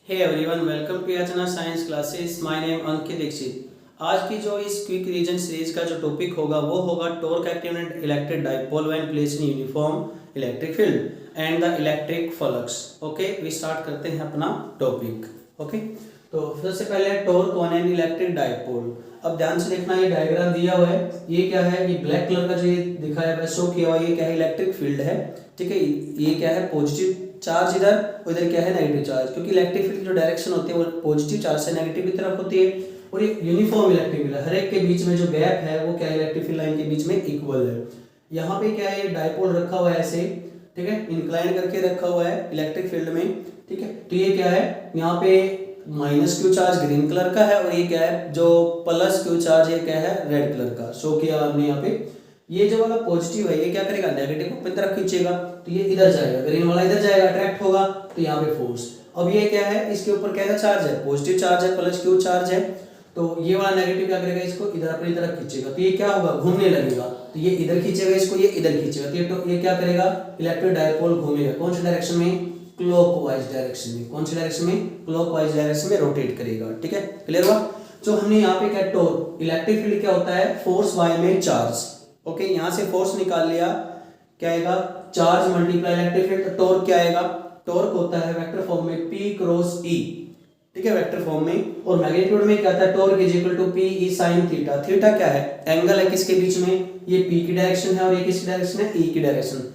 Hey everyone, welcome to याचना science classes. My name अंकित दीक्षित। आज की जो इस क्विक रीजन सीरीज का जो टॉपिक होगा वो होगा torque activated electric dipole when placed in uniform electric field and the electric flux. Okay, we start करते हैं अपना टॉपिक। ओके, तो सबसे पहले torque on an electric dipole. अब ध्यान से देखना, ये डायग्राम दिया हुआ है, ये क्या है, ये ब्लैक कलर का जो ये दिखाया है शो किया हुआ, ये क्या है, इलेक्ट्रिक फील्ड है। ठीक है, ये क्या है, पॉजिटिव चार्ज इधर, उधर क्या है, नेगेटिव चार्ज, क्योंकि इलेक्ट्रिक फील्ड की जो डायरेक्शन होती है वो पॉजिटिव चार्ज से नेगेटिव की तरफ होती है। और ये यूनिफॉर्म इलेक्ट्रिक फील्ड है, हर एक के बीच में जो गैप है वो क्या है, इलेक्ट्रिक फील्ड लाइन के बीच में इक्वल है। यहाँ पे क्या है, डाइपोल रखा हुआ है ऐसे, ठीक है, इंक्लाइन करके रखा हुआ है इलेक्ट्रिक फील्ड में। ठीक है, तो ये क्या है, यहाँ पे minus Q charge green colour का है और ये क्या है, जो प्लस क्यू चार्ज ये क्या है, रेड कलर का शो किया हमने यहाँ पे। ये जो वाला पॉजिटिव है ये क्या करेगा, नेगेटिव को अपनी तरफ खींचेगा, तो ये इधर जाएगा, ग्रीन वाला इधर जाएगा, अट्रैक्ट होगा, तो यहाँ पे फोर्स। अब ये क्या है, इसके ऊपर कैसा चार्ज है, पॉजिटिव चार्ज है, प्लस क्यू चार्ज है, तो ये वाला नेगेटिव क्या करेगा, इसको इधर अपनी तरफ खींचेगा, तो ये क्या होगा, घूमने लगेगा, तो ये इधर खींचेगा इसको, ये इधर खींचेगा, तो ये क्या करेगा, इलेक्ट्रिक डाइपोल घूमेगा कौन सी डायरेक्शन में, क्लॉकवाइज डायरेक्शन में। कौन सी डायरेक्शन में, क्लॉकवाइज डायरेक्शन में रोटेट करेगा। ठीक है, क्लियर हुआ। जो हमने यहाँ पे क्या, टॉर्क, इलेक्ट्रिक फील्ड क्या होता है, फोर्स बाय में चार्ज। ओके, यहाँ से फोर्स निकाल लिया, क्या आएगा, चार्ज मल्टीप्लाई इलेक्ट्रिक फील्ड, तो टॉर्क क्या आएगा, टॉर्क होता है वेक्टर फॉर्म में P क्रॉस E। ठीक है, वेक्टर फॉर्म में। और मैग्नीट्यूड में क्या था, torque is equal to P E sin theta. Theta क्या है, एंगल है किसके बीच में, ये P की डायरेक्शन है और ये किसकी डायरेक्शन है, E की direction.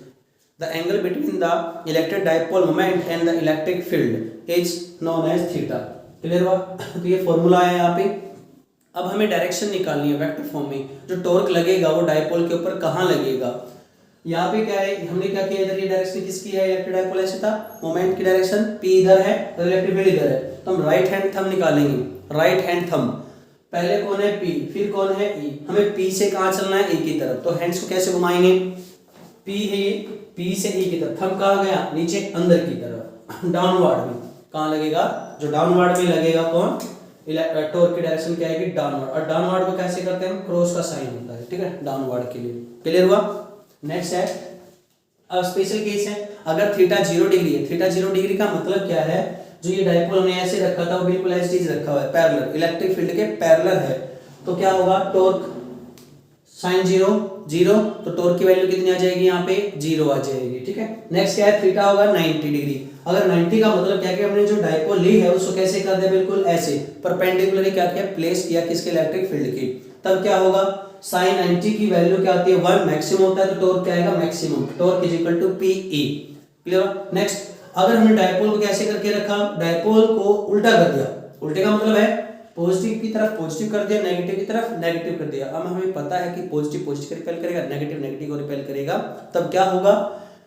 The angle between the electric dipole moment and the electric field is known as theta. Clear हुआ। तो ये फॉर्मूला है यहाँ पे। अब हमें डायरेक्शन निकालनी है वेक्टर फॉर्म में, जो टॉर्क लगेगा वो डाइपोल के ऊपर कहाँ लगेगा। यहाँ पे क्या है, हमने क्या किया, इधर ये डायरेक्शन किसकी है, इलेक्ट्रिक डाइपोल ऐसे था, मोमेंट की डायरेक्शन P इधर है और इलेक्ट्रिक फील्ड इधर है, तो हम राइट हैंड थंब निकालेंगे। राइट हैंड थंब, पहले कौन है P, फिर कौन है E, हमें P से कहाँ चलना है, E की तरफ, तो हैंड्स को कैसे घुमाएंगे, P है ये, P से E की तरफ, थंब कहाँ गया, नीचे अंदर की तरफ, डाउनवर्ड में। कहाँ लगेगा, जो डाउनवर्ड में लगेगा कौन, टॉर्क की डायरेक्शन क्या है, डाउनवर्ड। और डाउनवर्ड को कैसे करते हैं, क्रॉस का साइन होता है। ठीक है, डाउनवर्ड के लिए। क्लियर हुआ। नेक्स्ट है, अब स्पेशल केस है, अगर थीटा 0 डिग्री है। थीटा 0 डिग्री का मतलब क्या है, जो ये डाइपोल हमने ऐसे रखा था वो बिल्कुल ऐसे ही रखा हुआ है, पैरेलल, इलेक्ट्रिक फील्ड के पैरेलल है, तो क्या होगा, टॉर्क साइन 0 0, तो टॉर्क की वैल्यू कितनी आ जाएगी, यहाँ पे 0 आ जाएगी। ठीक है, नेक्स्ट क्या है, थीटा होगा 90 डिग्री। अगर 90 का मतलब क्या, कि हमने जो डाइपोल ली है उसको कैसे कर दिया, बिल्कुल ऐसे परपेंडिकुलरली क्या किया, प्लेस किया किसके, इलेक्ट्रिक फील्ड की, तब क्या होगा, साइन 90 की वैल्यू क्या आती है, 1 मैक्सिमम होता है, तो टॉर्क क्या आएगा, maximum, torque is equal to PE। Clear. Next, अगर हमने डाइपोल को कैसे करके रखा, डाइपोल को उल्टा कर दिया, उल्टे का मतलब है पॉजिटिव की तरफ पॉजिटिव कर दिया, नेगेटिव की तरफ नेगेटिव कर दिया। अब हमें पता है कि पॉजिटिव पॉजिटिव को रिपेल करेगा, नेगेटिव नेगेटिव को रिपेल करेगा, तब क्या होगा,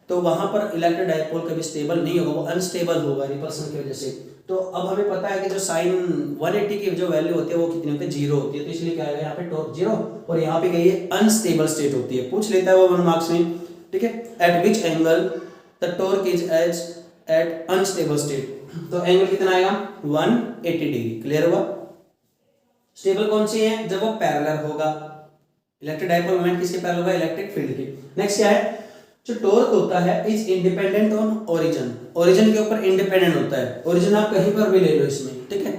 तो वहां पर इलेक्ट्रिक डाइपोल कभी स्टेबल नहीं होगा, वो अनस्टेबल होगा रिपल्सन की वजह से। तो अब हमें पता है कि जो साइन 180 की जो वैल्यू होती है वो कितनी होती है, 0 होती है, तो इसलिए क्या है, यहाँ पे टॉर्क 0 और यहाँ पे क्या है, अनस्टेबल स्टेट होती है, पूछ लेता है वो 1 मार्क्स में। ठीक है, at which angle the torque is as at unstable state, तो एंगल कितना आएगा, 180 डिग्री। क्लियर हुआ। स्टेबल कौन सी है, जब वो पैरेलल होगा, इलेक्ट्रिक डाइपोल मोमेंट किसके पैरेलल होगा, इलेक्ट्रिक फील्ड के। नेक्स्ट क्या है, जो टॉर्क होता है is independent on origin, origin के ऊपर इंडिपेंडेंट होता है, ओरिजिन आप कहीं पर भी ले लो इसमें। ठीक है,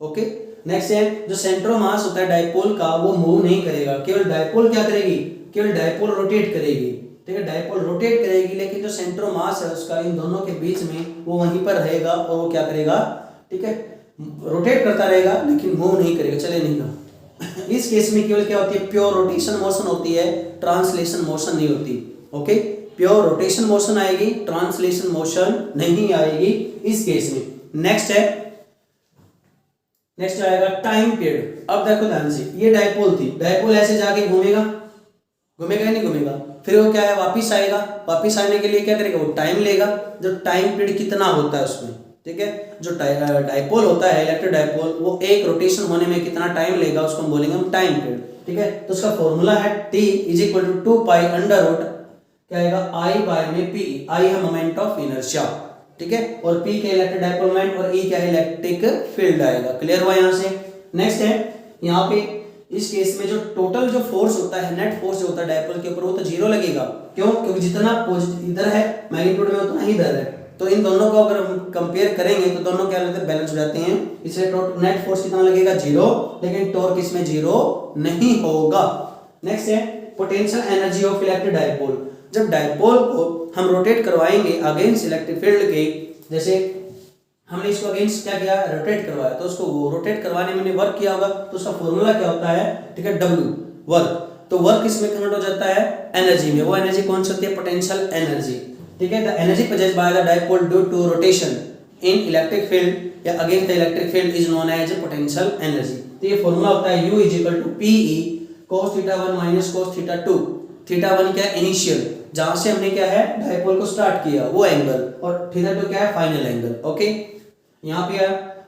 ओके। नेक्स्ट है, जो सेंटर ऑफ मास होता है डाइपोल का वो मूव नहीं करेगा, केवल डाइपोल क्या करेगी, केवल डाइपोल रोटेट करेगी। ठीक है, डाइपोल रोटेट करेगी, लेकिन जो सेंटर ऑफ मास है उसका इन दोनों के बीच में वो वहीं पर रहेगा और वो क्या करेगा, ठीक है, रोटेट करता रहेगा लेकिन मूव नहीं करेगा, चले नहीं ना। इस केस में केवल क्या होती है, प्योर रोटेशन मोशन होती है, ट्रांसलेशन मोशन नहीं होती। ओके, प्योर रोटेशन मोशन आएगी, ट्रांसलेशन मोशन नहीं आएगी इस केस में। नेक्स्ट है, नेक्स्ट आएगा टाइम पीरियड। अब देखो ध्यान से, ये डाइपोल थी, डाइपोल ऐसे जाके घूमेगा, घूमेगा या नहीं घूमेगा, फिर वो क्या है, वापिस आएगा, वापिस आने के लिए क्या करेगा, वो टाइम लेगा, जो टाइम पीरियड कितना होता है उसमें। ठीक है, जो डाइपोल होता है इलेक्ट्रिक डाइपोल, वो एक रोटेशन होने में कितना टाइम लेगा उसको हम बोलेंगे हम टाइम पीरियड। ठीक है, तो उसका फॉर्मूला है T is equal to 2 pi under root क्या आएगा, I बाय में P, I है मोमेंट ऑफ इनर्शिया। ठीक है, और P क्या इलेक्ट्रिक डाइपोल मोमेंट और E क्या है, इलेक्ट्रिक फील्ड आएगा। क्लियर हुआ यहाँ से। नेक्स्ट है, यहाँ पे इस केस में जो टोटल जो फोर्स होता है, नेट फोर्स जो होता है डाइपोल के ऊपर, वो तो 0 लगेगा। क्यों, क्योंकि जितना इधर है मैग्नीट्यूड में उतना ही इधर है, तो इन दोनों को अगर हम कंपेयर करेंगे तो दोनों क्या रहते हैं, बैलेंस हो जाते हैं। इसलिए नेट फोर्स कितना लगेगा, 0, लेकिन टॉर्क इसमें 0 नहीं होगा। नेक्स्ट है potential energy of electric dipole. जब डायपोल को हम रोटेट करवाएंगे अगेंस्ट इलेक्ट्रिक फील्ड के, जैसे हमने इसको अगेंस्ट क्या किया, रोटेट करवाया, तो उसको रोटेट करवाने में वर्क किया होगा, तो उसका फॉर्मूला क्या होता है, ठीक है, W वर्क। तो वर्क इसमें कन्वर्ट हो जाता है एनर्जी में। वो एनर्जी कौन सी होती है, पोटेंशियल एनर्जी, ठीक है। The energy produced by the dipole due to rotation in electric field या against the electric field is known as potential energy. तो ये फॉर्मूला होता है U = PE cos θ1 - cos θ2। θ1 क्या है, इनिशियल, जहां से हमने क्या है डायपोल को स्टार्ट किया वो एंगल, और θ2 क्या है, फाइनल एंगल। ओके, यहाँ पे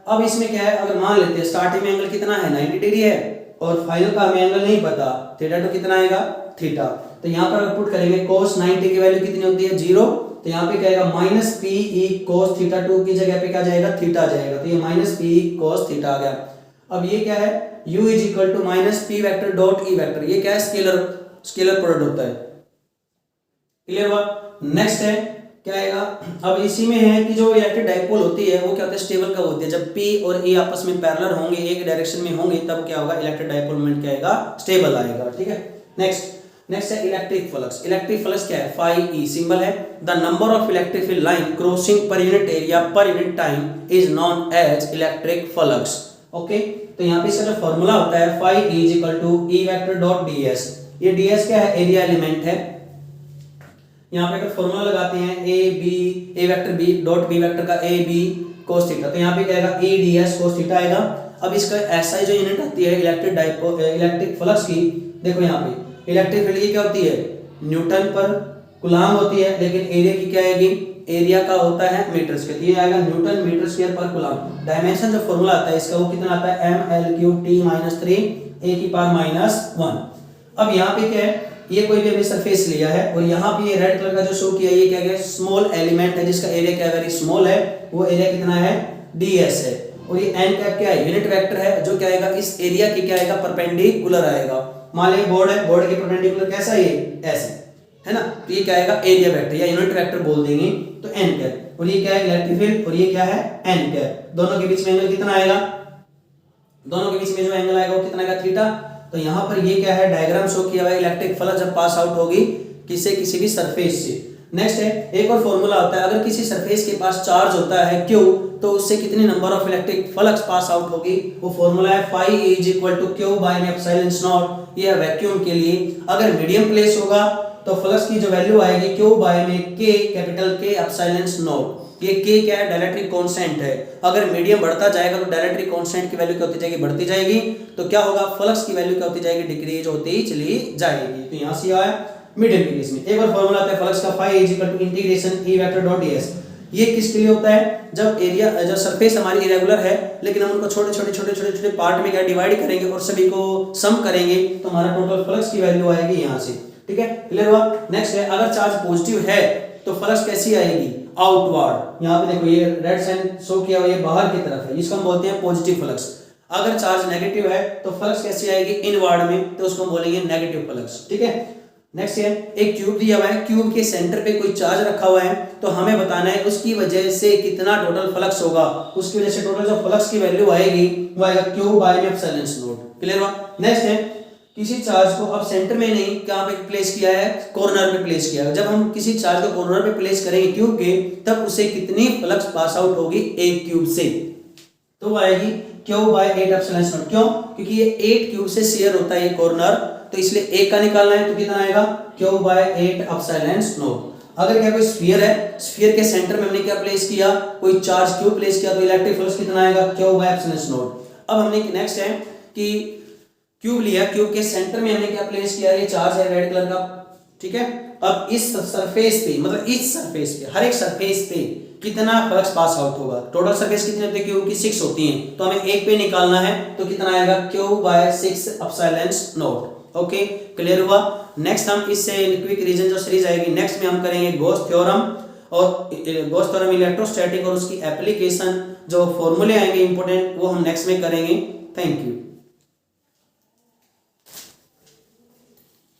अब इसमें क्या है, अगर मान लेते हैं स्टार्टिंग में एंगल कितना है, 90 डिग्री है, और फाइनल का हमें एंगल नहीं पता, θ2 कितना आएगा, थीटा। तो यहाँ पर अगर पुट करेंगे cos 90 की वैल्यू कितनी होती है, 0, तो यहाँ पे क्या आएगा -PE cos θ2 की जगह पे क्या जाएगा, थीटा जाएगा, तो ये -PE cos θ आ गया। अब ये क्या है, U = -P vector dot E vector, ये क्या है, स्केलर प्रोडक्ट होता है। क्लियर हुआ। नेक्स्ट है क्या आएगा, अब इसी में है कि जो इलेक्ट्रिक डायपोल होती है वो क्या होता है, स्टेबल कब होती है, जब P और E आपस में पैरेलल होंगे, एक डायरेक्शन में होंगे, तब क्या होगा, इलेक्ट्रिक डायपोल मोमेंट क्या आएगा, स्टेबल आएगा, ठीक है। नेक्स्ट है इलेक्ट्रिक फ्लक्स। इलेक्ट्रिक फ्लक्स क्या है, φE सिंबल है। The number of electric field line crossing पर यूनिट एरिया पर unit time is known as electric flux. Okay, तो यहाँ पे इसका जो फॉर्मूला होता है φE = E vector dot ds। ये ds क्या है, एरिया एलिमेंट है। यहाँ पे अगर फॉर्मूला लगाते हैं A vector B dot B vector का ए बी cos थीटा, तो यहाँ पे क्या आएगा, ए ds cos थीटा आएगा। अब इसका एसआई जो यूनिट आती है इलेक्ट्रिक फ्लक्स की, देखो यहाँ पे इलेक्ट्रिक फील्ड की क्या होती है, न्यूटन पर कूलम्ब होती है, लेकिन एरिया की क्या आएगी, एरिया का होता है मीटर स्क्वायर, तो ये आएगा न्यूटन मीटर स्क्वायर पर कूलम्ब। डायमेंशन जो फॉर्मूला आता है इसका वो कितना आता है, mL3t-3 a⁻⁻1। अब यहाँ पे क्या है, ये कोई भी हमने सरफेस लिया है, और यहाँ पे ये रेड कलर का जो शो किया, ये क्या है, स्मॉल एलिमेंट है जिसका एरिया क्या है, वेरी स्मॉल है, वो एरिया कितना है, ds है। और ये n कैप क्या है, यूनिट वेक्टर है, जो क्या आएगा, इस एरिया की क्या आएगा, परपेंडिकुलर आएगा। मान लीजिए बोर्ड है, बोर्ड के परपेंडिकुलर कैसा है, ये ऐसे है ना, तो ये क्या आएगा, एरिया वेक्टर या यूनिट वेक्टर बोल देंगे, तो n कैप। और ये क्या है, इलेक्ट्रिक फील्ड, और ये क्या है, n कैप। दोनों के बीच में एंगल कितना आएगा, दोनों के बीच में जो एंगल आएगा वो कितना आएगा, थीटा। तो यहाँ पर ये क्या है, डायग्राम शो किया हुआ है, इलेक्ट्रिक फ्लक्स जब पास आउट होगी किसी भी सरफेस से। नेक्स्ट है एक और फॉर्मूला होता है, अगर किसी सरफेस के पास चार्ज होता है Q, तो उससे कितनी number of electric flux pass out होगी, वो फॉर्मूला है φE = Q/ε0। ये है वैक्यूम के लिए। अगर मीडियम प्लेस होगा तो फ्लक्स की जो वैल्यू आएगी Q/K, कैपिटल K/ε0। ये K क्या है, डायलेक्ट्रिक कांस्टेंट है। अगर मीडियम बढ़ता जाएगा तो डायलेक्ट्रिक कांस्टेंट की वैल्यू क्या होती जाएगी, बढ़ती जाएगी, तो क्या होगा, फ्लक्स की वैल्यू क्या होती जाएगी, डिक्रीज होती चली जाएगी। तो यहाँ से आया मीडियम के केस में। एक और फॉर्मूला आता है फ्लक्स का, φE = E vector dot ds। ये किसके लिए होता है, जब एरिया, जब सरफेस हमारी इरेगुलर है, लेकिन हम उनको छोटे पार्ट में क्या डिवाइड करेंगे और सभी को सम करेंगे, तो हमारा टोटल फ्लक्स की वैल्यू आएगी यहाँ से, ठीक है। क्लियर हुआ। नेक्स्ट है, अगर चार्ज पॉजिटिव है तो फ्लक्स कैसी आएगी, आउटवर्ड। यहाँ पे देखो ये रेड साइन शो किया हुआ, ये बाहर की तरफ है, इसको हम बोलते हैं पॉजिटिव फ्लक्स। अगर चार्ज नेगेटिव है तो फ्लक्स कैसी आएगी, इनवर्ड में, तो उसको बोलेंगे नेगेटिव फ्लक्स, ठीक है। नेक्स्ट है, एक क्यूब दिया हुआ है, क्यूब के सेंटर पे कोई चार्ज रखा हुआ है, तो हमें बताना है उसकी वजह से कितना टोटल फ्लक्स होगा। उसकी वजह से टोटल जो फ्लक्स की वैल्यू आएगी वो आएगा Q/ε0। क्लियर हुआ। नेक्स्ट है, किसी चार्ज को अब सेंटर में नहीं, कहां पे प्लेस किया है, कॉर्नर पे प्लेस किया है। जब हम किसी चार्ज को कॉर्नर पे प्लेस करेंगे क्यूब के, तब उसे कितनी फ्लक्स पास आउट होगी एक क्यूब से, तो वो आएगी Q/8ε0। क्यों, क्योंकि ये 8 क्यूब से शेयर होता है ये कॉर्नर, तो इसलिए एक का निकालना है, तो कितना आएगा, Q/8ε0। अगर क्या कोई स्फीयर है, स्फीयर के सेंटर में हमने क्या प्लेस किया, कोई चार्ज क्यूब प्लेस किया, तो इलेक्ट्रिक फ्लक्स कितना आएगा, Q/ε0। अब हमने नेक्स्ट है कि क्यूब लिया, क्यूब के सेंटर में हमने क्या प्लेस किया, ये चार्ज है रेड कलर का, ठीक है। अब इस सरफेस पे, मतलब इस सरफेस पे, हर एक सरफेस पे कितना फ्लक्स पास आउट होगा। टोटल सरफेस कितनी होती है, क्यूब की 6 होती हैं, तो हमें एक पे निकालना है, तो कितना आएगा, Q/6ε0। ओके, क्लियर हुआ। नेक्स्ट हम इससे क्विक रीजन जो सीरीज आएगी, नेक्स्ट में हम करेंगे गॉस थ्योरम, और गॉस थ्योरम इलेक्ट्रोस्टैटिक और उसकी एप्लीकेशन, जो फॉर्मूले आएंगे इंपॉर्टेंट, वो हम नेक्स्ट में करेंगे। Thank you.